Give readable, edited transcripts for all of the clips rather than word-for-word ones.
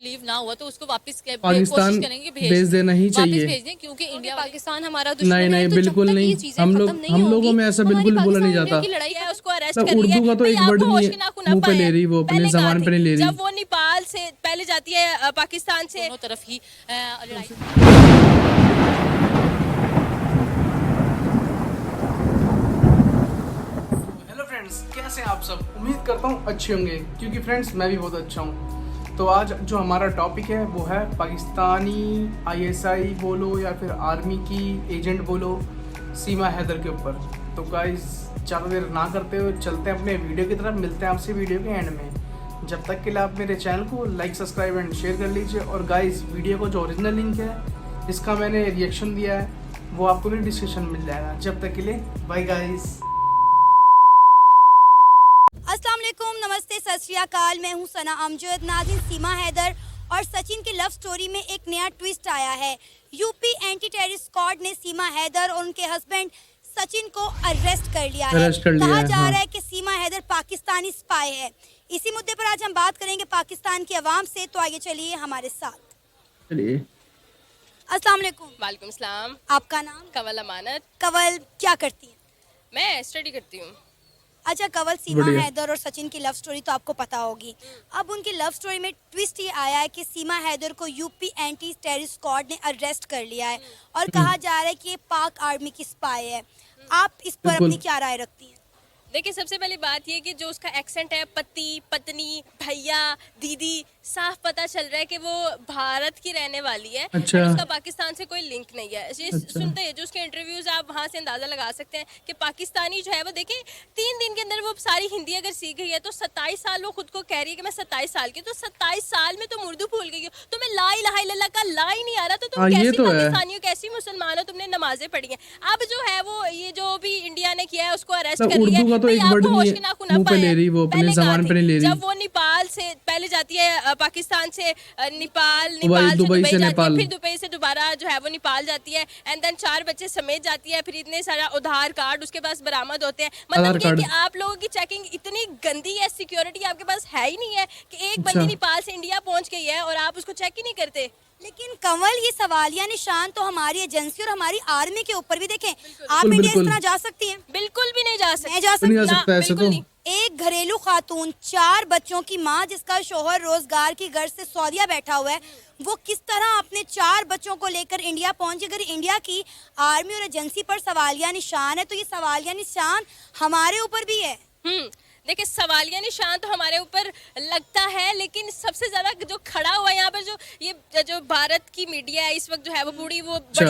Leave ना हुआ तो उसको वापस पाकिस्तान कोशिश करेंगे भेज देना ही चाहिए। वापस भेज दें, क्योंकि इंडिया पाकिस्तान हमारा दुश्मन नहीं है। नहीं तो जब बिल्कुल तक नहीं, ये चीजें खत्म नहीं हम लोगों होंगी, में ऐसा हमारी बिल्कुल बोला नहीं पाकिस्तान इंडिया जाता। की लड़ाई है, उसको अरेस्ट मतलब करिए। उर्दू का तो भाई, एक वर्ड आपको नहीं होश है, के नाखून मुंह पे अब आए ले हैं। रही वो, अपने पहले जबान कहाँ पे नहीं ले थे? रही। जब वो नेपाल से पहले जाती है पाकिस्तान से, दोनों तरफ ही लड़ाई। हेलो फ्रेंड्स, कैसे हैं आप सब? उम्मीद करता हूँ अच्छे होंगे, क्योंकि फ्रेंड्स मैं भी बहुत अच्छा हूँ। तो आज जो हमारा टॉपिक है वो है पाकिस्तानी आईएसआई बोलो या फिर आर्मी की एजेंट बोलो, सीमा हैदर के ऊपर। तो गाइस ज़्यादा देर ना करते हुए चलते हैं अपने वीडियो की तरफ। मिलते हैं आपसे वीडियो के एंड में। जब तक के लिए आप मेरे चैनल को लाइक, सब्सक्राइब एंड शेयर कर लीजिए। और गाइस वीडियो को जो ओरिजिनल लिंक है जिसका मैंने रिएक्शन दिया है वो आपको डिस्क्रिप्शन में मिल जाएगा। जब तक के लिए बाय गाइस। अस्सलाम वालेकुम, नमस्ते, सत श्री अकाल। मैं हूं सना अमजद। नाज़रीन, सीमा हैदर और सचिन की लव स्टोरी में एक नया ट्विस्ट आया है। यूपी एंटी टेररिस्ट स्क्वाड ने सीमा हैदर और उनके हस्बैंड सचिन को अरेस्ट कर लिया है। कहा जा रहा है कि सीमा हैदर पाकिस्तानी स्पाई है। इसी मुद्दे पर आज हम बात करेंगे पाकिस्तान की आवाम से। तो आइए चलिए हमारे साथ। चलिए। अस्सलाम वालेकुम। वालेकुम सलाम। आपका नाम? कवल अमानत। कवल, क्या करती हैं? मैं स्टडी करती हूँ। अच्छा कवल, सीमा हैदर और सचिन की लव स्टोरी तो आपको पता होगी। अब उनकी लव स्टोरी में ट्विस्ट ये आया है कि सीमा हैदर को यूपी एंटी टेररिस्ट स्क्वाड ने अरेस्ट कर लिया है और कहा जा रहा है कि ये पाक आर्मी की स्पाई है। आप इस पर अपनी क्या राय रखती हैं? देखिए, सबसे पहली बात ये कि जो उसका एक्सेंट है, पति, पत्नी, भैया, दीदी, साफ पता चल रहा है कि वो भारत की रहने वाली है। अच्छा। उसका पाकिस्तान से कोई लिंक नहीं है। ये सुनते हैं जो उसके इंटरव्यूज, आप वहाँ से अंदाजा लगा सकते हैं कि पाकिस्तानी जो है वो, देखिए 3 दिन के अंदर वो सारी हिंदी अगर सीख गई है तो 27 साल वो खुद को कह रही है कि मैं 27 साल की, तो 27 साल में तुम उर्दू भूल गई हो। तुम्हें ला इलाहा इल्लल्लाह का ला ही नहीं आ रहा, तो तुम कैसी पाकिस्तानी हो, कैसी मुसलमान हो? तुमने नमाजें पढ़ी हैं। अब जो है वो ये जो भी इंडिया ने किया है उसको अरेस्ट कर लिया। तो एक वर्ड नहीं है, मुंह पे ले रही वो, अपने जबान पे नहीं ले रही। जब वो नेपाल से पहले जाती है पाकिस्तान से नेपाल से दुबई से जाती है, फिर दुबई से दोबारा जो है वो नेपाल जाती है, एंड देन 4 बच्चे समेत जाती है। फिर इतने सारा आधार कार्ड उसके पास बरामद होते हैं। मतलब ये कि आप लोगों की चेकिंग इतनी गंदी है, सिक्योरिटी आपके पास है ही नहीं है कि एक बंदी नेपाल से इंडिया पहुंच गई है और आप उसको चेक ही नहीं करते। लेकिन कंवल, ये सवालिया निशान तो हमारी एजेंसी और हमारी आर्मी के ऊपर भी देखें। आप इंडिया इस तरह जा सकती हैं? बिल्कुल भी नहीं जा सकती। नहीं जा सकती। बिल्कुल नहीं। एक घरेलू खातून, 4 बच्चों की माँ, जिसका शोहर रोजगार की गर्ज से सऊदीया बैठा हुआ है, वो किस तरह अपने 4 बच्चों को लेकर इंडिया पहुंची? अगर इंडिया की आर्मी और एजेंसी पर सवालिया निशान है तो ये सवालिया निशान हमारे ऊपर भी है। देखिए, सवालिया निशान तो हमारे ऊपर लगता है, लेकिन सबसे ज्यादा जो खड़ा हुआ है यहाँ पर, जो भारत की मीडिया है इस वक्त जो है वो बड़ी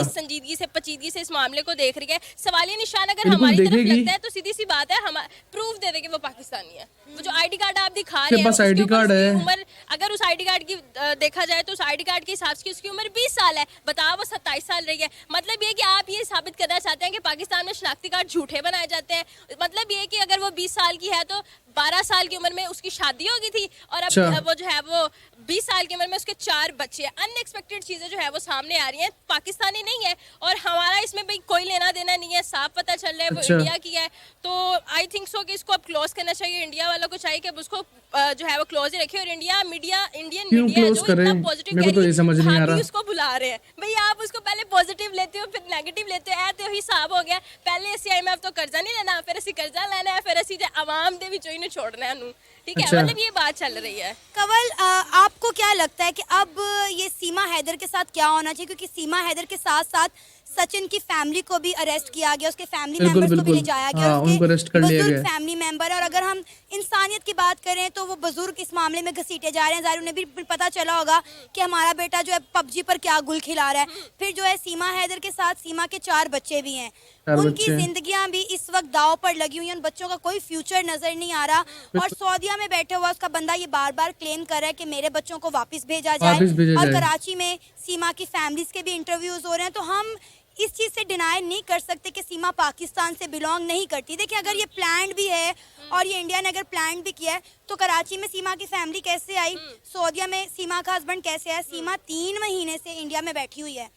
संजीदगी से, पेचीदगी से इस मामले को देख रही है। सवालिया निशान अगर हमारी तरफ लगता है तो सीधी सी बात है, हम प्रूफ दे देंगे वो पाकिस्तानी है। वो जो आईडी कार्ड आप दिखा रहे हैं, आईडी कार्ड है, उम्र अगर उस आईडी कार्ड की देखा जाए तो उस आईडी कार्ड के हिसाब से उसकी उम्र 20 साल है। बताओ, वो 27 साल रही है। मतलब ये कि आप ये साबित करना चाहते हैं कि पाकिस्तान में शनाख्ती कार्ड झूठे बनाए जाते हैं। मतलब ये कि अगर वो 20 साल की है तो 12 साल की उम्र में उसकी शादी हो गई थी और अब वो जो है वो 20 साल की उम्र में उसके 4 बच्चे हैं। अनएक्सपेक्टेड चीजें जो है वो सामने आ रही हैं। पाकिस्तानी नहीं है और हमारा इसमें भाई कोई लेना देना नहीं है, साफ पता चल रहा है वो इंडिया की है। तो आई थिंक सो कि इसको अब क्लोज करना चाहिए। इंडिया वालों को चाहिए कि अब उसको जो है वो क्लोज ही रखे। और इंडियन मीडिया जो इतना पॉजिटिव कह रही है, उसको बुला रहे हैं। भाई आप उसको पहले पॉजिटिव लेते हो, फिर नेगेटिव लेते हो। तो हिसाब हो गया, पहले IMF तो कर्जा नहीं लेना, फिर असी कर्जा लेना है, फिर असी आवाम दे विचों ही छोड़ना है। ठीक है, मतलब ये बात चल रही है। कवल, आपको क्या लगता है कि अब ये सीमा हैदर के साथ क्या होना चाहिए? क्योंकि सीमा हैदर के साथ साथ सचिन की फैमिली को भी अरेस्ट किया गया, उसके फैमिली मेंबर्स को भी ले जाया गया, उसके बुजुर्ग फैमिली मेंबर। और अगर हम इंसानियत की बात करें तो वो बुजुर्ग इस मामले में घसीटे जा रहे हैं। जाहिर उन्हें भी पता चला होगा कि हमारा बेटा जो है PUBG पर क्या गुल खिला रहा है। फिर जो है सीमा हैदर के साथ सीमा के 4 बच्चे भी हैं, उनकी जिंदगियां भी इस वक्त दाव पर लगी हुई हैं। उन बच्चों का कोई फ्यूचर नजर नहीं आ रहा। और सऊदीया में बैठे हुआ उसका बंदा ये बार बार क्लेम कर रहा है कि मेरे बच्चों को वापस भेजा जाए। और कराची में सीमा की फैमिलीज के भी इंटरव्यूज हो रहे हैं। तो हम इस चीज से डिनाई नहीं कर सकते कि सीमा पाकिस्तान से बिलोंग नहीं करती। देखिए, अगर ये प्लान भी है और ये इंडिया ने अगर प्लान भी किया है तो कराची में सीमा की फैमिली कैसे आई, सऊदीया में सीमा का हस्बैंड कैसे आया? सीमा 3 महीने से इंडिया में बैठी हुई है,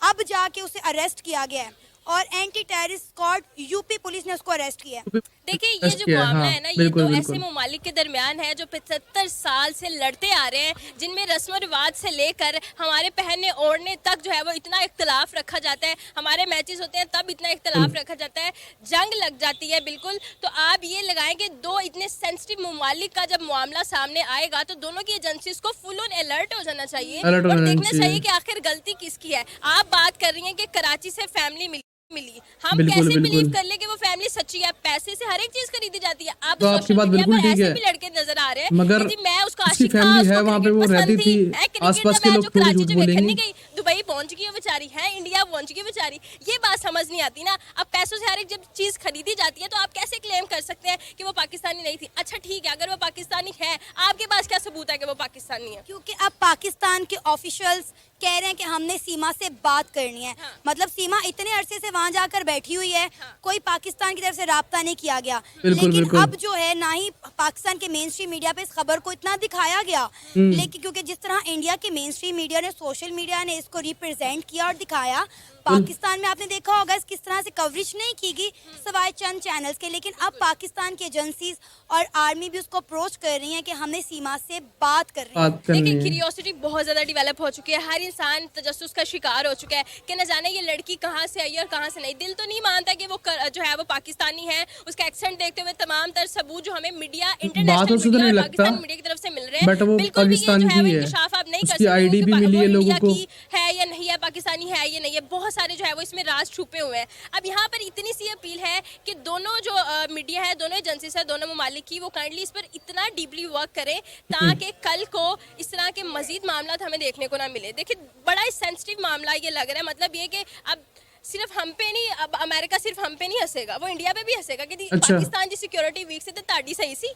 अब जाके उसे अरेस्ट किया गया है और anti terrorist squad UP police ने उसको अरेस्ट किया है। देखिए ये अरेस्ट जो किया है। मामला हाँ, है ना, ये बिल्कुल दो ऐसे बिल्कुल। ममालिक के दरमियान है जो 75 साल से लड़ते आ रहे हैं, जिनमें रस्म रिवाज से लेकर हमारे पहनने ओढ़ने तक जो है वो इतना इख्तलाफ रखा जाता है। हमारे मैचेस होते हैं तब इतना इख्तलाफ रखा जाता है, जंग लग जाती है बिल्कुल। तो आप ये लगाएं कि दो इतने सेंसिटिव ममालिक का जब मामला सामने आएगा तो दोनों की एजेंसीज को फुल ऑन अलर्ट हो जाना चाहिए अलर्ट हो और जाना देखना चाहिए। चाहिए कि आखिर गलती किसकी है। आप बात कर रही हैं कि कराची से फैमिली मिली, हम बिल्कुल, कैसे बिल्कुल। बिलीव कर ले कि वो फैमिली सच्ची है? पैसे से हर एक चीज खरीदी जाती है। आप तो आपकी सोशल बात मीडिया बिल्कुल पर ठीक ऐसे है। भी लड़के नजर आ रहे हैं मगर कि जी मैं उसका उसकी आशिक था, फैमिली उसको है वहाँ पे, क्रिकेट वो पसंद रहती थी, क्रिकेट आसपास का के मैच लोग जो थोड़ी कराची झूठ जो देखने बोलेंगे। नहीं गई, दुबई पहुंच गई है बेचारी, है इंडिया पहुंच गई बेचारी। ये बात समझ नहीं आती ना। अब पैसों से हर एक जब चीज खरीदी जाती है तो आप कैसे क्लेम कर सकते हैं कि वो पाकिस्तानी नहीं थी? अच्छा ठीक है, अगर वो पाकिस्तानी है, आपके पास क्या सबूत है कि वो पाकिस्तानी है? क्योंकि अब पाकिस्तान के ऑफिशियल्स कह रहे हैं कि हमने सीमा से बात करनी है। हाँ। मतलब सीमा इतने अरसे से वहां जाकर बैठी हुई है, हाँ। कोई पाकिस्तान की तरफ से राब्ता नहीं किया गया। बिल्कुल, लेकिन बिल्कुल। अब जो है ना ही पाकिस्तान के मेन स्ट्रीम मीडिया पे इस खबर को इतना दिखाया गया, लेकिन क्योंकि जिस तरह इंडिया के मेन स्ट्रीम मीडिया ने, सोशल मीडिया ने इसको रिप्रेजेंट किया और दिखाया, पाकिस्तान में आपने देखा होगा किस तरह से कवरेज नहीं की गई सवाए चंद चैनल्स के। लेकिन अब पाकिस्तान की एजेंसीज और आर्मी भी उसको अप्रोच कर रही है कि हमने सीमा से बात कर रही है। बात करनी देखिए है। क्यूरियोसिटी बहुत ज़्यादा डेवलप हो चुकी है, हर इंसान तजस्सुस का शिकार हो चुका है कि न जाने ये लड़की कहाँ से आई और कहाँ से नहीं। दिल तो नहीं मानता कि वो जो है वो पाकिस्तानी है। उसका एक्सेंट देखते हुए तमाम तर सबूत जो हमें मीडिया, बातों से तो इंटरनेशनल नहीं मीडिया और लगता, पाकिस्तान मीडिया की तरफ से मिल रहे हैं, बट वो बिल्कुल भी ये पाकिस्तान जो है वो की है। इंकशाफ आप नहीं कर उसकी सकते आईडी हो भी कि मिली वो है लोगों इंडिया को। की है या नहीं है, पाकिस्तानी है या नहीं है, बहुत सारे जो है वो इसमें राज छुपे हुए हैं। अब यहाँ पर इतनी सी अपील है कि दोनों जो मीडिया है, दोनों एजेंसीज है, दोनों ममालिक की, वो काइंडली इस पर इतना डीपली वर्क करें ताकि कल को इस तरह के मजीद मामला हमें देखने को ना मिले। देखिए बड़ा ही सेंसिटिव मामला ये लग रहा है। मतलब ये कि अब सिर्फ हम पे नहीं, अब अमेरिका सिर्फ हम पे नहीं हंसेगा, वो इंडिया पे भी हंसेगा कि अच्छा। पाकिस्तान की सिक्योरिटी वीक से तो ताड़ी सही सी।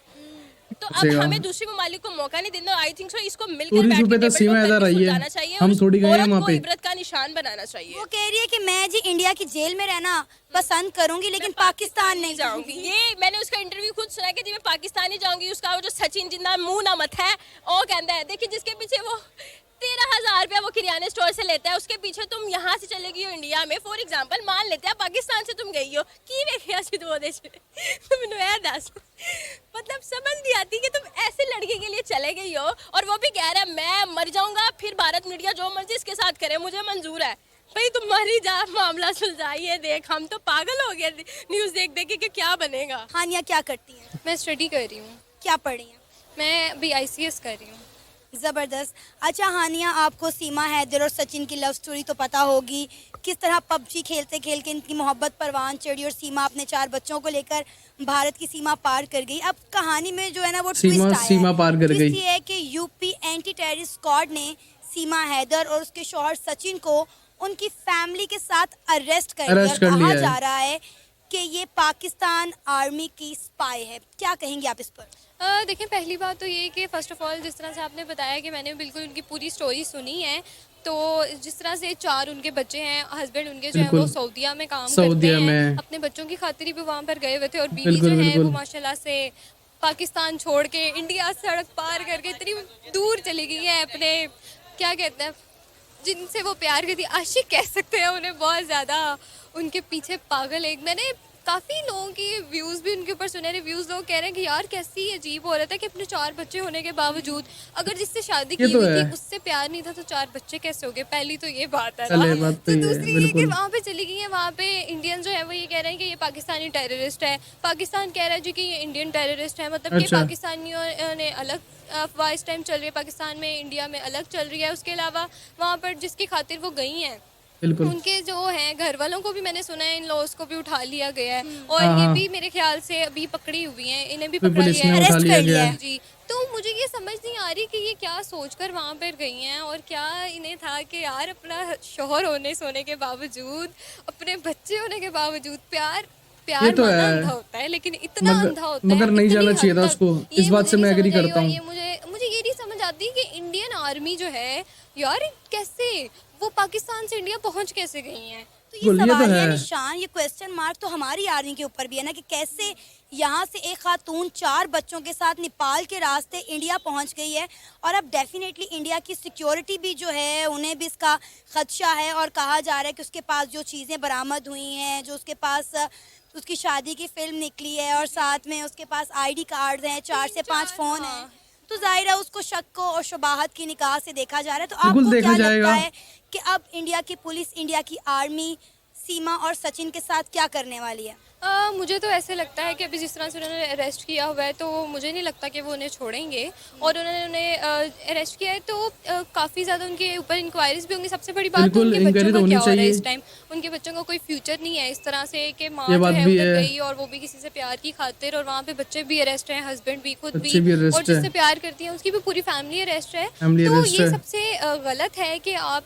तो अब हंसेगा। हमें दूसरी ममालिक को मौका नहीं देना। आई थिंक सो इसको मिलकर पूरी बैठ छुपे के तो टेबल सीमा पर हैदर करके आई है। सुलझाना चाहिए हम और थोड़ी गए हैं औरत वहाँ को पे। इबरत का निशान बनाना चाहिए। वो कह रही है कि मैं जी इंडिया की जेल में रहना पसंद करूंगी लेकिन पाकिस्तान नहीं जाऊंगी। ये मैंने उसका इंटरव्यू खुद सुना कि जी मैं पाकिस्तानी जाऊंगी। उसका वो जो सचिन जिंदा मुंह ना मत है वो कहता है, देखिए जिसके पीछे वो 13,000 रुपया वो किराने स्टोर से लेता है, उसके पीछे तुम यहाँ से चले गई हो इंडिया में। फॉर एग्जांपल मान लेते हैं पाकिस्तान से तुम गई हो की वेखिया सी तो दस मतलब समझ नहीं आती कि तुम ऐसे लड़के के लिए चले गई हो और वो भी कह रहा है मैं मर जाऊंगा, फिर भारत मीडिया जो मर्जी इसके साथ करे मुझे मंजूर है। भाई तुम मरी जा, मामला सुलझाइए। देख हम तो पागल हो गए न्यूज़ देख देख के क्या बनेगा। हानिया क्या करती हैं? मैं स्टडी कर रही हूँ। क्या पढ़ रही हैं? मैं अभी ICS कर रही हूँ। ज़बरदस्त। अच्छा हानिया, आपको सीमा हैदर और सचिन की लव स्टोरी तो पता होगी, किस तरह पबजी खेलते खेल के इनकी मोहब्बत परवान चढ़ी और सीमा अपने 4 बच्चों को लेकर भारत की सीमा पार कर गई। अब कहानी में जो है ना वो ट्विस्ट आया सीमा पार कर गई। है कि यूपी एंटी टेररिस्ट स्क्वाड ने सीमा हैदर और उसके शौहर सचिन को उनकी फैमिली के साथ अरेस्ट कर लिया। कहा जा रहा है कि ये पाकिस्तान आर्मी की स्पाई है। क्या कहेंगे आप इस पर? देखिए पहली बात तो ये कि फ़र्स्ट ऑफ ऑल जिस तरह से आपने बताया कि मैंने बिल्कुल उनकी पूरी स्टोरी सुनी है, तो जिस तरह से 4 उनके बच्चे हैं, हस्बैंड उनके जो है वो सऊदीया में काम करते हैं, अपने बच्चों की खातिर भी वहाँ पर गए हुए थे और बीवी जो है वो माशाल्लाह से पाकिस्तान छोड़ के इंडिया सड़क पार करके इतनी दूर चली गई है अपने, क्या कहते हैं, जिनसे वो प्यार करती, आशिक कह सकते हैं उन्हें, बहुत ज़्यादा उनके पीछे पागल है। मैंने काफ़ी लोगों की व्यूज़ भी उनके ऊपर सुने, रिव्यूज़ लोग कह रहे हैं कि यार कैसी अजीब हो रहा था कि अपने 4 बच्चे होने के बावजूद अगर जिससे शादी की हुई थी उससे प्यार नहीं था तो 4 बच्चे कैसे हो गए? पहली तो ये बात है ना। तो दूसरी ये कि वहाँ पे चली गई है, वहाँ पे इंडियन जो है वो ये कह रहे हैं कि ये पाकिस्तानी टेररिस्ट है, पाकिस्तान कह रहा है जी कि ये इंडियन टेररिस्ट है। मतलब कि पाकिस्तानियों ने अलग अफवाह इस टाइम चल रही है, पाकिस्तान में इंडिया में अलग चल रही है। उसके अलावा वहाँ पर जिसकी खातिर वो गई हैं उनके जो हैं घर वालों को भी मैंने सुना है, इन लॉस को भी उठा लिया गया है और ये भी मेरे ख्याल से अभी पकड़ी हुई हैं, इन्हें भी पकड़ा लिया है, अरेस्ट कर लिया है जी। तो मुझे ये समझ नहीं आ रही कि ये क्या सोचकर वहाँ पर गई हैं और क्या इन्हें था कि यार अपना शौहर होने सोने के बावजूद, अपने बच्चे होने के बावजूद प्यार तो अंधा होता है लेकिन इतना अंधा होता है, मगर नहीं जाना चाहिए था उसको। इस बात से मैं एग्री करता हूँ। मुझे ये नहीं समझ आती कि इंडियन आर्मी जो है यार कैसे वो पाकिस्तान से इंडिया पहुंच कैसे गई हैं। तो ये सवालिया निशान, ये क्वेश्चन मार्क तो हमारी आर्मी के ऊपर भी है ना कि कैसे यहाँ से एक खातून 4 बच्चों के साथ नेपाल के रास्ते इंडिया पहुँच गई है। और अब डेफिनेटली इंडिया की सिक्योरिटी भी जो है उन्हें भी इसका खदशा है और कहा जा रहा है कि उसके पास जो चीज़ें बरामद हुई हैं, जो उसके पास उसकी शादी की फिल्म निकली है और साथ में उसके पास आईडी कार्ड हैं, 4 से 5 फोन हैं, तो जाहिर है उसको शक को और शुबाहत की निगाह से देखा जा रहा है। तो आपको देखा क्या लगता जाएगा। है कि अब इंडिया की पुलिस, इंडिया की आर्मी सीमा और सचिन के साथ क्या करने वाली है? मुझे तो ऐसे लगता है कि अभी जिस तरह से उन्होंने अरेस्ट किया हुआ है तो मुझे नहीं लगता कि वो उन्हें छोड़ेंगे, और उन्होंने उन्हें अरेस्ट किया है तो काफ़ी ज़्यादा उनके ऊपर इंक्वायरीज भी होंगी। सबसे बड़ी बात तो उनके बच्चों का क्या हो रहा है इस टाइम, उनके बच्चों का कोई फ्यूचर नहीं है इस तरह से कि माँ जो है उधर गई और वो भी किसी से प्यार की खातिर, और वहाँ पे बच्चे भी अरेस्ट हैं, हस्बैंड भी, खुद भी, और जिससे प्यार करती है उसकी भी पूरी फैमिली अरेस्ट है। तो ये सबसे गलत है कि आप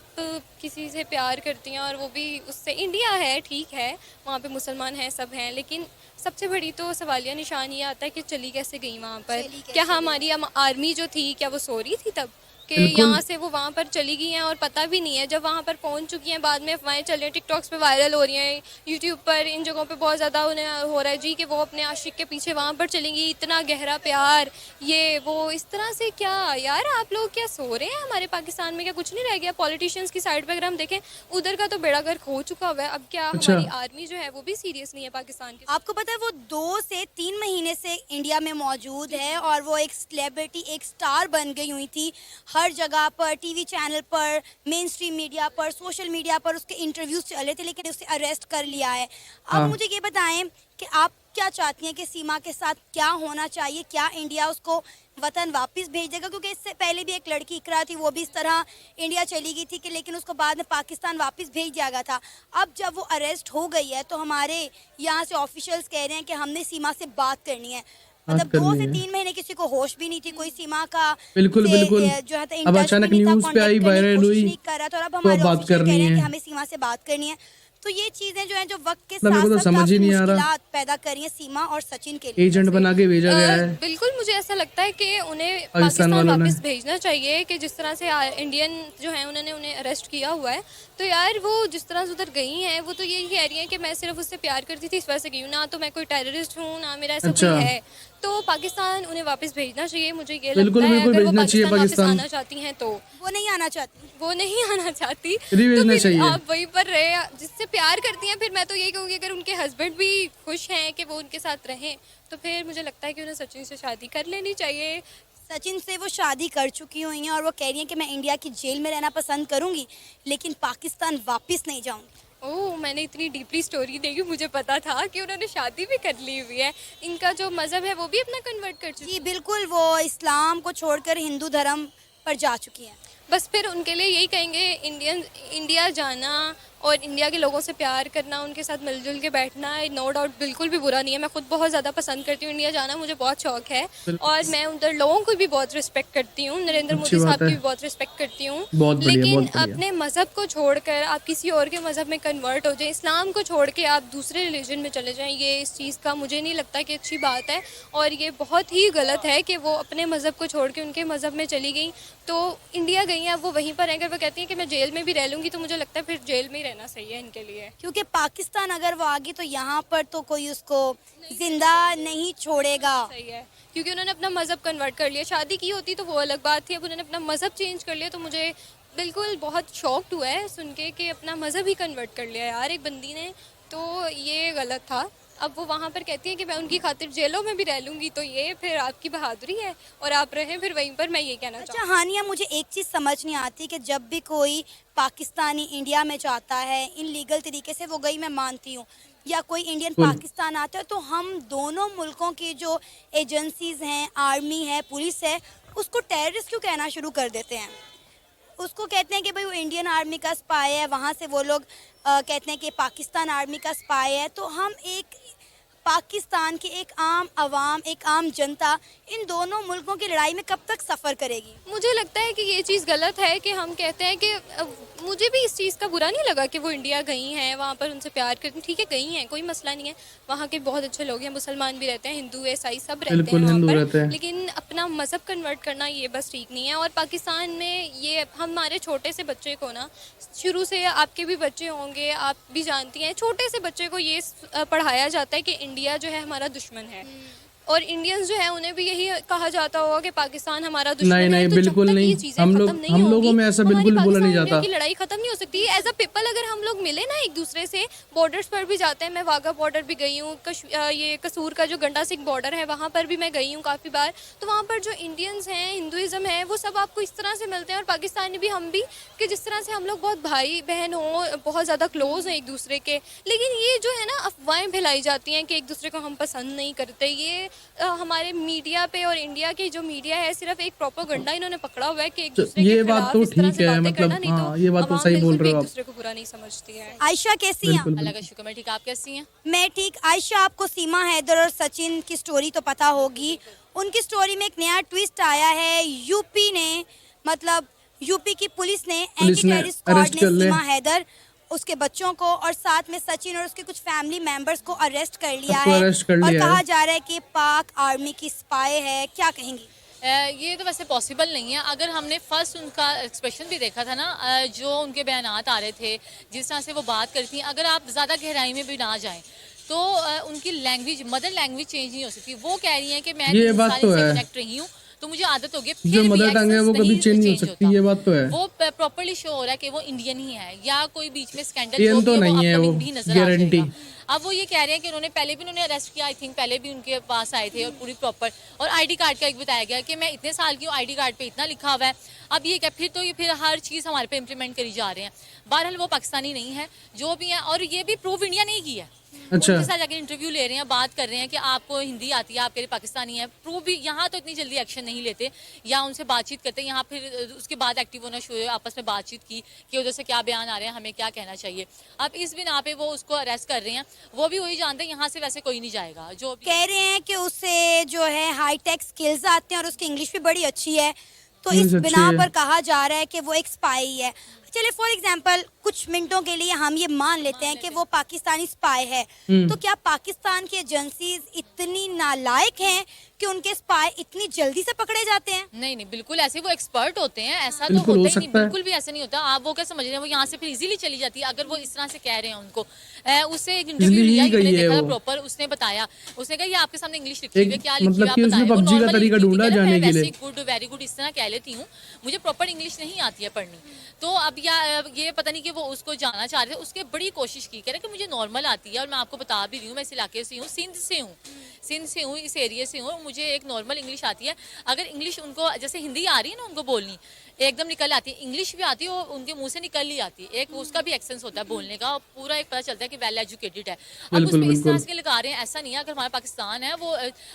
किसी से प्यार करती हैं और वो भी उससे, इंडिया है ठीक है, वहाँ पे मुसलमान हैं, सब हैं, लेकिन सबसे बड़ी तो सवालिया निशान ये आता है कि चली कैसे गई वहाँ पर। क्या हमारी आर्मी जो थी क्या वो सो रही थी तब कि यहाँ से वो वहाँ पर चली गई हैं और पता भी नहीं है। जब वहाँ पर पहुँच चुकी हैं बाद में अफवाहें चल रही हैं, टिकटॉक्स पे वायरल हो रही हैं, यूट्यूब पर इन जगहों पे बहुत ज़्यादा उन्हें हो रहा है जी कि वो अपने आशिक के पीछे वहाँ पर चलेंगी, इतना गहरा प्यार, ये वो, इस तरह से। क्या यार आप लोग क्या सो रहे हैं? हमारे पाकिस्तान में क्या कुछ नहीं रह गया? पॉलिटिशियंस की साइड पर अगर हम देखें उधर का तो बेड़ा गर्क हो चुका हुआ है। अब क्या हमारी आर्मी जो है वो भी सीरियस नहीं है पाकिस्तान की? आपको पता है वो 2 से 3 महीने से इंडिया में मौजूद है और वो एक सेलिब्रिटी, एक स्टार बन गई हुई थी। हर जगह पर, टीवी चैनल पर, मेन स्ट्रीम मीडिया पर, सोशल मीडिया पर उसके इंटरव्यूज चले थे, लेकिन उसे अरेस्ट कर लिया है। अब मुझे ये बताएं कि आप क्या चाहती हैं कि सीमा के साथ क्या होना चाहिए? क्या इंडिया उसको वतन वापस भेज देगा? क्योंकि इससे पहले भी एक लड़की इकरा थी, वो भी इस तरह इंडिया चली गई थी कि लेकिन उसको बाद में पाकिस्तान वापस भेज दिया गया था। अब जब वो अरेस्ट हो गई है तो हमारे यहाँ से ऑफिशियल्स कह रहे हैं कि हमने सीमा से बात करनी है। मतलब 2 से 3 महीने किसी को होश भी नहीं थी, कोई सीमा का बिल्कुल जो है अब अचानक न्यूज पे आई, वायरल हुई, नहीं कर रहा था, और अब तो हमारे बात ऑफिशियल कह करनी रहे हैं कि है। हमें सीमा से बात करनी है। तो ये चीजें जो हैं जो वक्त के मेरे को तो साथ समझ ही काफी नहीं आ रहा। मुश्किलात पैदा करी है सीमा और सचिन के लिए। एजेंट बना के भेजा गया है बिल्कुल मुझे ऐसा लगता है कि उन्हें पाकिस्तान पाकिस्तान वालों ने। वापस भेजना चाहिए कि जिस तरह से इंडियन जो है उन्होंने उन्हें अरेस्ट किया हुआ है, तो यार वो जिस तरह से उधर गई हैं वो तो यही कह रही हैं कि मैं सिर्फ उससे प्यार करती थी इस वजह से गई हूँ, ना तो मैं कोई टेररिस्ट हूँ ना मेरा ऐसा कोई है। तो पाकिस्तान उन्हें वापस भेजना चाहिए, मुझे ये लगता है। अगर वो पाकिस्तान वापस आना चाहती हैं तो वो नहीं आना चाहती, वो नहीं आना चाहती भेजना तो फिर चाहिए। आप वहीं पर रहे जिससे प्यार करती हैं। फिर मैं तो यही कहूँगी अगर उनके हस्बैंड भी खुश हैं कि वो उनके साथ रहें तो फिर मुझे लगता है कि उन्हें सचिन से शादी कर लेनी चाहिए। सचिन से वो शादी कर चुकी हुई हैं और वो कह रही हैं कि मैं इंडिया की जेल में रहना पसंद करूंगी लेकिन पाकिस्तान वापस नहीं जाऊंगी। ओह, मैंने इतनी डीपली स्टोरी देखी, मुझे पता था कि उन्होंने शादी भी कर ली हुई है। इनका जो मज़हब है वो भी अपना कन्वर्ट कर चुकी है। जी बिल्कुल, वो इस्लाम को छोड़कर हिंदू धर्म पर जा चुकी हैं। बस फिर उनके लिए यही कहेंगे इंडिया जाना और इंडिया के लोगों से प्यार करना, उनके साथ मिलजुल के बैठना, नो डाउट बिल्कुल भी बुरा नहीं है। मैं खुद बहुत ज़्यादा पसंद करती हूँ इंडिया जाना, मुझे बहुत शौक है और मैं उधर लोगों को भी बहुत रिस्पेक्ट करती हूँ। नरेंद्र मोदी साहब की भी बहुत रिस्पेक्ट करती हूँ, लेकिन अपने मज़हब को छोड़कर आप किसी और के मज़हब में कन्वर्ट हो जाए, इस्लाम को छोड़ के आप दूसरे रिलीजन में चले जाएँ, ये इस चीज़ का मुझे नहीं लगता कि अच्छी बात है और ये बहुत ही गलत है कि वो अपने मज़हब को छोड़ के उनके मज़हब में चली गई। तो इंडिया गई हैं, अब वो वहीं पर हैं। अगर वो कहती हैं कि मैं जेल में भी रह लूँगी तो मुझे लगता है फिर जेल में ही रहना सही है इनके लिए, क्योंकि पाकिस्तान अगर वो आ गई तो यहाँ पर तो कोई उसको जिंदा नहीं छोड़ेगा। सही है, क्योंकि उन्होंने अपना मज़हब कन्वर्ट कर लिया। शादी की होती तो वो अलग बात थी, अब उन्होंने अपना मज़हब चेंज कर लिया। तो मुझे बिल्कुल बहुत शॉक्ड हुआ है सुन के कि अपना मज़हब ही कन्वर्ट कर लिया यार एक बंदी ने, तो ये गलत था। अब वो वहाँ पर कहती हैं कि मैं उनकी खातिर जेलों में भी रह लूँगी, तो ये फिर आपकी बहादुरी है और आप रहें फिर वहीं पर। मैं ये कहना चाहूँ। अच्छा हानिया, मुझे एक चीज़ समझ नहीं आती कि जब भी कोई पाकिस्तानी इंडिया में जाता है इन लीगल तरीके से, वो गई मैं मानती हूँ, या कोई इंडियन पाकिस्तान आता है, तो हम दोनों मुल्कों की जो एजेंसीज हैं, आर्मी है, पुलिस है, उसको टेररिस्ट क्यों कहना शुरू कर देते हैं? उसको कहते हैं कि भाई वो इंडियन आर्मी का स्पाई है, वहाँ से वो लोग कहते हैं कि पाकिस्तान आर्मी का स्पाई है। तो हम एक पाकिस्तान की एक आम आवाम, एक आम जनता इन दोनों मुल्कों की लड़ाई में कब तक सफ़र करेगी? मुझे लगता है कि ये चीज़ गलत है कि हम कहते हैं कि मुझे भी इस चीज़ का बुरा नहीं लगा कि वो इंडिया गई हैं, वहाँ पर उनसे प्यार करती, ठीक है गई हैं, कोई मसला नहीं है। वहाँ के बहुत अच्छे लोग हैं, मुसलमान भी रहते हैं, हिंदू ईसाई सब रहते हैं वहाँ पर, लेकिन अपना मज़हब कन्वर्ट करना ये बस ठीक नहीं है। और पाकिस्तान में ये हमारे छोटे से बच्चे को ना, शुरू से आपके भी बच्चे होंगे, आप भी जानती हैं, छोटे से बच्चे को ये पढ़ाया जाता है कि इंडिया जो है हमारा दुश्मन है और इंडियंस जो है उन्हें भी यही कहा जाता होगा कि पाकिस्तान हमारा दुश्मन नहीं है। नहीं तो जब बिल्कुल तक नहीं, ये चीजें हम खत्म लोग नहीं हम लोगों होंगी, में ऐसा हमारी बिल्कुल बोला नहीं पाकिस्तान जाता। इंडिया की लड़ाई खत्म नहीं हो सकती। एज अ पीपल अगर हम लोग मिले ना एक दूसरे से, बॉर्डर्स पर भी जाते हैं, मैं वाघा बॉर्डर भी गई हूँ, ये कसूर का जो गंडा सिंह बॉर्डर है वहाँ पर भी मैं गई हूँ काफ़ी बार। तो वहाँ पर जो इंडियंस हैं, हिंदुज़म है, वो सब आपको इस तरह से मिलते हैं, और पाकिस्तानी भी हम भी, कि जिस तरह से हम लोग बहुत भाई बहन हो, बहुत ज़्यादा क्लोज हैं एक दूसरे के। लेकिन ये जो है ना अफवाहें फैलाई जाती हैं कि एक दूसरे को हम पसंद नहीं करते, ये हमारे मीडिया पे, और इंडिया की जो मीडिया है सिर्फ एक प्रोपेगेंडा इन्होंने पकड़ा हुआ है कि एक दूसरे ये के बात खिलाफ तो इस तरह ठीक से है, बातें मतलब करना, नहीं हाँ, ये बात तो अवाम सही बोल बिल्कुल रहे भी हो एक आप। दूसरे को बुरा नहीं समझती है। आयशा कैसी हैं आप? बिल्कुल अल्लाह का शुक्र, मैं ठीक, आप कैसी हैं? मैं ठीक। आयशा, आपको सीमा हैदर और सचिन की स्टोरी तो पता होगी। उनकी स्टोरी में एक नया ट्विस्ट आया है। यूपी ने, मतलब यूपी की पुलिस ने, एंटी ने टेररिस्ट स्क्वाड अरेस्ट ने कर लिया। सीमा हैदर, उसके बच्चों को और साथ में सचिन और उसके कुछ फैमिली मेंबर्स को अरेस्ट कर लिया सबको है। अरेस्ट कर और लिया कहा है। जा रहा है कि पाक आर्मी की स्पाई है। क्या कहेंगी? ये तो वैसे पॉसिबल नहीं है। अगर हमने फर्स्ट उनका एक्सप्रेशन भी देखा था ना, जो उनके बयानात आ रहे थे, जिस तरह से वो बात करती हैं, अगर आप ज़्यादा गहराई में भी ना जाएं तो उनकी लैंग्वेज, मदर लैंग्वेज चेंज नहीं हो सकती। वो कह रही हैं कि मैं ये 3 बात साल तो से है। कनेक्ट रही हूँ तो मुझे आदत हो गई, जो फिर भी मदर टंग है वो accents कभी चेंज नहीं हो change सकती, होता। ये बात तो है। वो प्रॉपर्ली शो हो रहा है कि वो इंडियन ही है, या कोई बीच में स्कैंडल Indian तो नहीं है, वो भी नजर आ guarantee। जाएगा। अब वो ये कह रहे हैं कि उन्होंने पहले भी उन्होंने अरेस्ट किया, आई थिंक पहले भी उनके पास आए थे, और पूरी प्रॉपर, और आईडी कार्ड का एक बताया गया कि मैं इतने साल की हूँ, आईडी कार्ड पे इतना लिखा हुआ है। अब ये क्या, फिर हर चीज़ हमारे पे इम्प्लीमेंट करी जा रहे हैं। बहरहाल वो पाकिस्तानी नहीं है, जो भी है, और ये भी प्रूव इंडिया नहीं की है। अच्छा। उनके साथ जाकर इंटरव्यू ले रहे हैं, बात कर रहे हैं कि आपको हिंदी आती है, आप कह रहे पाकिस्तानी है, प्रूव भी। यहाँ तो इतनी जल्दी एक्शन नहीं लेते, या उनसे बातचीत करते हैं, यहाँ फिर उसके बाद एक्टिव होना शुरू, आपस में बातचीत की कि उधर से क्या बयान आ रहे हैं, हमें क्या कहना चाहिए। अब इस बिना पे वो उसको अरेस्ट कर रहे हैं। वो भी वही जानते हैं यहाँ से वैसे कोई नहीं जाएगा। जो कह रहे हैं कि उसे जो है हाईटेक स्किल्स आते हैं और उसकी इंग्लिश भी बड़ी अच्छी है, तो इंग्लिश इस अच्छी बिना है। पर कहा जा रहा है कि वो एक स्पाई है। चलिए फॉर एग्जांपल कुछ मिनटों के लिए हम ये मान लेते हैं कि वो पाकिस्तानी स्पाई है, तो क्या पाकिस्तान की एजेंसीज इतनी नालायक हैं कि उनके स्पाई इतनी जल्दी से पकड़े जाते हैं? नहीं नहीं, बिल्कुल ऐसे वो एक्सपर्ट होते हैं, ऐसा तो बिल्कुल हो होता ही नहीं, सकता है। बिल्कुल भी ऐसा नहीं होता। आप वो क्या समझ रहे हैं, वो यहाँ से फिर इजीली चली जाती है। अगर वो इस तरह से कह रहे हैं उनको, उससे एक इंटरव्यू Easily लिया, ही गई मैंने है देखा वो। प्रॉपर, उसने बताया, उसने कहा ये आपके सामने इंग्लिश लिखी हुई है, एक क्या लिखी हुई मतलब है आप कि उसने बताएं। वो PUBG का normal तरीका लिखी थी, ढूंढा कह रहा जाने मैं के लिए। वैसे गुड वेरी गुड इस तरह कह लेती हूँ, मुझे प्रॉपर इंग्लिश नहीं आती है पढ़नी। तो अब ये पता नहीं कि वो उसको जाना चाह रहे थे, उसके बड़ी कोशिश की, कह रहे कि मुझे नॉर्मल आती है, और मैं आपको बता भी रही हूँ, मैं इस इलाके से हूँ, सिंध से हूँ, इस एरिया से हूँ, मुझे एक नॉर्मल इंग्लिश आती है। अगर इंग्लिश उनको जैसे हिंदी आ रही है ना उनको बोलनी, एकदम निकल आती है, इंग्लिश भी आती है, वो उनके मुंह से निकल ही आती है। एक उसका भी एक्सेंस होता है बोलने का, और पूरा एक पता चलता है कि वेल एजुकेटेड है। अब बिल्कुल, उसमें इस तरह बिल्कुल। से लगा रहे हैं, ऐसा नहीं है। अगर हमारा पाकिस्तान है, वो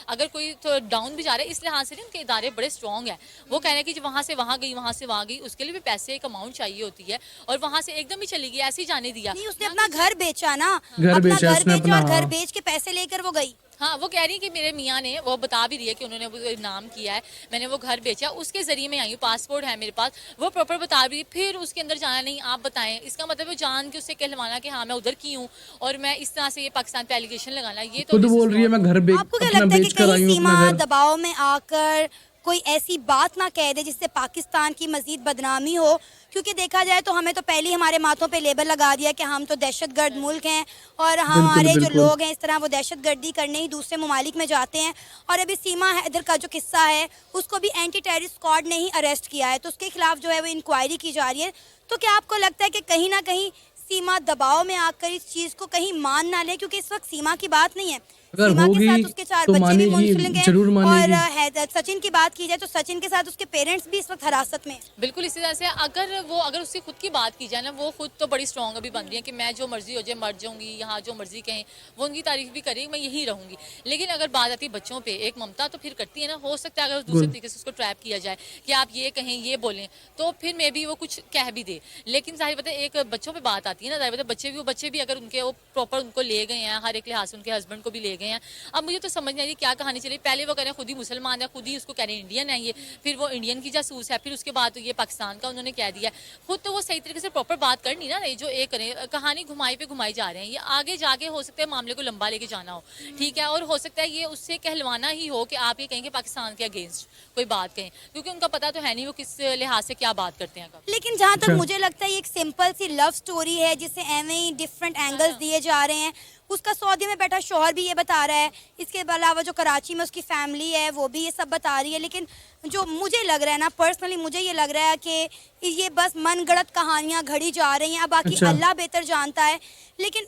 अगर कोई तो डाउन भी जा रहा है, इस लिहाज से नहीं, उनके इदारे बड़े स्ट्रॉन्ग है। वो कह रहे हैं कि वहाँ से वहाँ गई, वहाँ से वहाँ गई, उसके लिए भी पैसे एक अमाउंट चाहिए होती है, और वहाँ से एकदम ही चली गई, ऐसे ही जाने दिया। नहीं, उसने अपना घर बेचा ना, घर अपना बेचा घर उसने बेचा अपना, और घर हाँ। बेच के पैसे लेकर वो गई। हाँ, वो कह रही है कि मेरे मियाँ ने, वो बता भी रही है कि उन्होंने वो नाम किया है, मैंने वो घर बेचा, उसके जरिए मैं आई हूँ, पासपोर्ट है मेरे पास, वो प्रॉपर बता रही है। फिर उसके अंदर जाना नहीं, आप बताएं, इसका मतलब वो जान के उससे कहलवाना कि हाँ मैं उधर की हूँ, और मैं इस तरह से ये पाकिस्तान पे एलिगेशन लगाना, ये तो खुद बोल रही है मैं घर आपको क्या अपना लगता है कि बेच कर आई कहीं हूँ सीमा अपना घर। दबाव में आकर कोई ऐसी बात ना कह दे जिससे पाकिस्तान की मजीद बदनामी हो? क्योंकि देखा जाए तो हमें तो पहले ही हमारे माथों पे लेबल लगा दिया कि हम तो दहशतगर्द मुल्क हैं, और हमारे जो बिल्कुल। लोग हैं इस तरह वो दहशतगर्दी करने ही दूसरे ममालिक में जाते हैं। और अभी सीमा हैदर का जो किस्सा है, उसको भी एंटी टेररिस्ट स्क्वाड ने ही अरेस्ट किया है, तो उसके खिलाफ जो है वो इंक्वायरी की जा रही है। तो क्या आपको लगता है कि कहीं ना कहीं सीमा दबाव में आकर इस चीज को कहीं मान ना ले? क्योंकि इस वक्त सीमा की बात नहीं है, अगर सीमा के होगी साथ उसके 4 तो बच्चे भी मानेगी, मुंसलिक हैं, जरूर और मानेगी। सचिन की बात की जाए तो सचिन के साथ उसके पेरेंट्स भी इस वक्त हिरासत में हैं। बिल्कुल इसी तरह से अगर उसकी खुद की बात की जाए ना, वो खुद तो बड़ी स्ट्रॉन्ग अभी बन रही है कि मैं जो मर्जी हो जाए मर जाऊंगी, यहाँ जो मर्जी कहें, वो उनकी तारीफ भी करेगी, मैं यहीं रहूंगी। लेकिन अगर बात आती है बच्चों पे, एक ममता तो फिर करती है ना, हो सकता है अगर दूसरे तरीके से उसको ट्रैप किया जाए कि आप ये कहें ये बोलें, तो फिर मे भी वो कुछ कह भी दे। लेकिन जाहिर बात है एक बच्चों पे बात आती है ना, जाहिर बात है बच्चे भी अगर उनके वो प्रॉपर उनको ले गए हैं, हर एक लिहाज से उनके हस्बैंड को भी ले गए हैं। अब मुझे तो समझ नहीं आ रही क्या कहानी चली। पहले वो कह रहे हैं खुद ही मुसलमान है, खुद ही उसको कह रहे हैं इंडियन है ये, फिर वो इंडियन की जासूस है, फिर उसके बाद तो ये पाकिस्तान का उन्होंने कह दिया। खुद तो वो सही तरीके से प्रॉपर बात कर नहीं ना रही, जो एक करें कहानी घुमाई पे घुमाई जा रहे हैं। ये आगे जाके हो सकता है मामले को लंबा लेके जाना हो, ठीक है, और हो सकता है ये उससे कहलवाना ही हो कि आप ये कहेंगे पाकिस्तान के अगेंस्ट कोई बात कहें, क्योंकि उनका पता तो है नहीं वो किस लिहाज से क्या बात करते हैं। लेकिन जहाँ तक मुझे लगता है ये एक सिंपल सी लव स्टोरी है जिसे एवं ही डिफरेंट एंगल्स दिए जा रहे हैं। उसका सऊदी में बैठा शौहर भी ये बता रहा है, इसके अलावा जो कराची में उसकी फैमिली है वो भी ये सब बता रही है। लेकिन जो मुझे लग रहा है ना, पर्सनली मुझे ये लग रहा है कि ये बस मनगढ़ंत कहानियां घड़ी जा रही हैं। अब बाकी अच्छा। अल्लाह बेहतर जानता है, लेकिन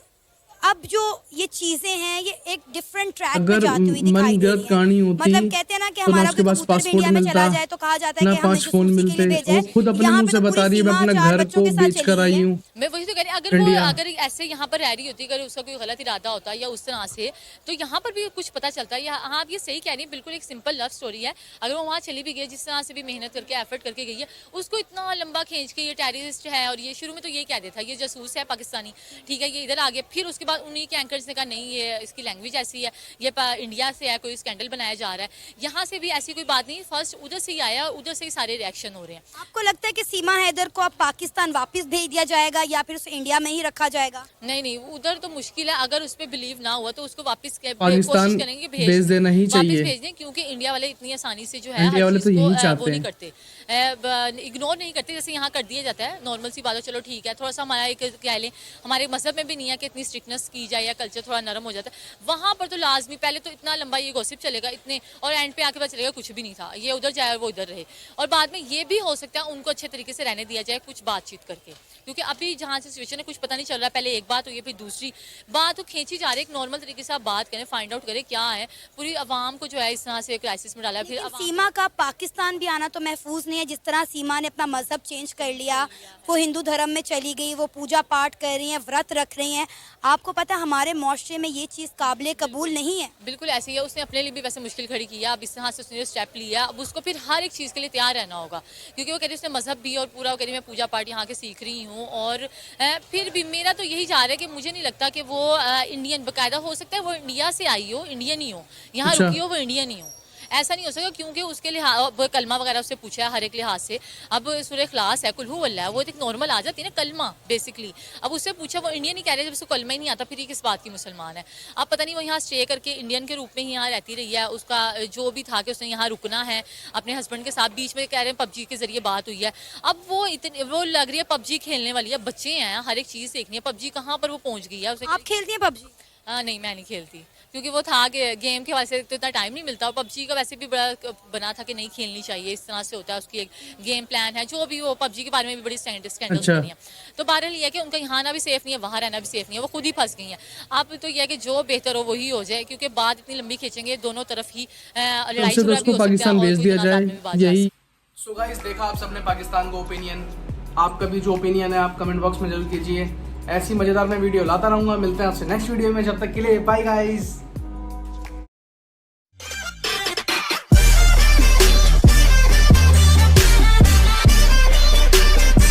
अब जो ये चीजें हैं ये एक डिफरेंट ट्रैक पे अगर जाती हुई दिखाई दे मनगढ़ंत रही कहानी है। होती मतलब कहते हैं ना कि तो ना हमारा उसके कोई पास कबूतर भी पासपोर्ट इंडिया में चला मिलता, जाए तो कहा जाता है ना कि हमने 5 फोन जासूसी के लिए मिलते। भेजा है। वो खुद अपने यहाँ मुंह पे से तो बता पूरी रही है मैं सीमा अपने 4 घर बच्चों को के साथ बेच कर चली आई है। हूँ मैं वही तो कह रही अगर वो इंडिया। अगर ऐसे यहाँ पर रह रही होती, अगर उसका कोई गलत इरादा होता या उस तरह से, तो यहाँ पर भी कुछ पता चलता है। हाँ आप ये सही कह रही है, बिल्कुल एक सिंपल लव स्टोरी है। अगर वो वहाँ चली भी गई, जिस तरह से भी मेहनत करके एफर्ट करके गई है, उसको इतना लंबा खींच के ये टेररिस्ट है और ये शुरू में तो ये कह देता है ये जासूस है पाकिस्तानी, ठीक है, ये इधर आ गया। फिर उसके बाद उन्हीं के एंकर्स ने कहा नहीं ये इसकी लैंग्वेज ऐसी है, ये इंडिया से है, कोई स्कैंडल बनाया जा रहा है। यहाँ से भी ऐसी कोई बात नहीं, फर्स्ट उधर से ही आया, उधर से ही सारे रिएक्शन हो रहे हैं। आपको लगता है कि सीमा हैदर को अब पाकिस्तान वापस भेज दिया जाएगा या फिर उसे इंडिया में ही रखा जाएगा? नहीं नहीं, उधर तो मुश्किल है। अगर उस पर बिलीव ना हुआ तो उसको वापस पाकिस्तान कोशिश करेंगे भेज देना ही चाहिए। वापस भेज दें, क्योंकि इंडिया वाले इतनी आसानी से जो है इंडिया वाले तो यही चाहते वो नहीं हैं। करते, इग्नोर नहीं करते जैसे यहाँ कर दिया जाता है। नॉर्मल सी बात है, चलो ठीक है, थोड़ा सा हमारा एक कह लें हमारे मजहब में भी नहीं है कि इतनी स्ट्रिक्टनेस की जाए या कल्चर थोड़ा नरम हो जाता है। वहाँ पर तो लाजमी पहले तो इतना लंबा ये गॉसिप चलेगा इतने, और एंड पे आके पता चलेगा कुछ भी नहीं था, ये उधर जाए और वो इधर रहे। और बाद में ये भी हो सकता है उनको अच्छे तरीके से रहने दिया जाए कुछ बातचीत करके, क्योंकि अभी जहाँ से सिचुएशन है कुछ पता नहीं चल रहा है। पहले एक बात हुई है, फिर दूसरी बात तो खींची जा रही है। एक नॉर्मल तरीके से आप बात करें, फाइंड आउट करें क्या है। पूरी आवाम को जो है इस तरह से क्राइसिस में डाला है। फिर लेकिन सीमा का पाकिस्तान भी आना तो महफूज नहीं है। जिस तरह सीमा ने अपना मजहब चेंज कर लिया, वो हिंदू धर्म में चली गई, वो पूजा पाठ कर रही हैं, व्रत रख रही हैं। आपको पता है हमारे मुआशरे में ये चीज़ काबिल कबूल नहीं है। बिल्कुल ऐसी है, उसने अपने लिए भी वैसे मुश्किल खड़ी की है। अब इस तरह से उसने स्टेप लिया, अब उसको फिर हर एक चीज़ के लिए तैयार रहना होगा, क्योंकि वो कह रही है उसने मजहब भी और पूरा, वो कह रही मैं पूजा पाठ यहाँ के सीख रही हूँ। और फिर भी मेरा तो यही जा रहा है कि मुझे नहीं लगता कि वो इंडियन बाकायदा, हो सकता है वो इंडिया से आई हो, इंडियन ही हो, यहाँ अच्छा। रुकी हो, वो इंडियन ही हो। ऐसा नहीं हो सकेगा, क्योंकि उसके लिहाज कलमा वगैरह उससे पूछा है हर एक लिहाज से। अब सूरह इखलास है, कुल हु अल्लाह है, वो एक नॉर्मल आ जाती है ना कलमा बेसिकली। अब उससे पूछा, वो इंडियन ही कह रहे हैं, जब उसको कलमा ही नहीं आता फिर ये किस बात की मुसलमान है। अब पता नहीं वो यहाँ स्टे करके इंडियन के रूप में ही यहाँ रहती रही है। उसका जो भी था कि उसने यहाँ रुकना है अपने हस्बैंड के साथ, बीच में कह रहे हैं पबजी के जरिए बात हुई है। अब वो लग रही है पबजी खेलने वाली है, बच्चे हैं, हर एक चीज़ देखनी है। पबजी कहाँ पर वो पहुँच गई है उसे। आप खेलती हैं पबजी? नहीं मैं नहीं खेलती, क्योंकि वो था कि गेम के वजह से तो इतना टाइम नहीं मिलता। और पबजी का वैसे भी बड़ा बना था कि नहीं खेलनी चाहिए, इस तरह से होता है, उसकी एक गेम प्लान है। जो भी वो पबजी के बारे में भी बड़ी स्कैंडल्स अच्छा। बनी है। तो बहरहाल ये है कि उनका यहाँ आना भी सेफ नहीं है, वहाँ रहना भी सेफ नहीं है, वो खुद ही फंस गई हैं। अब तो यह है कि जो बेहतर हो वही हो जाए, क्योंकि बात इतनी लंबी खींचेंगे दोनों तरफ ही लड़ाई तो झगड़ा भी हो सकता है पाकिस्तान और भेज कोई दिया तनाज़ात जाए, में भी बात जा यही। सो गाइस, देखा आप सबने पाकिस्तान का ओपिनियन। आपका भी जो ओपिनियन है आप कमेंट बॉक्स में जरूर कीजिए। ऐसी मजेदार मैं वीडियो लाता रहूंगा। मिलते हैं आपसे नेक्स्ट वीडियो में, जब तक के लिए बाय गाइस।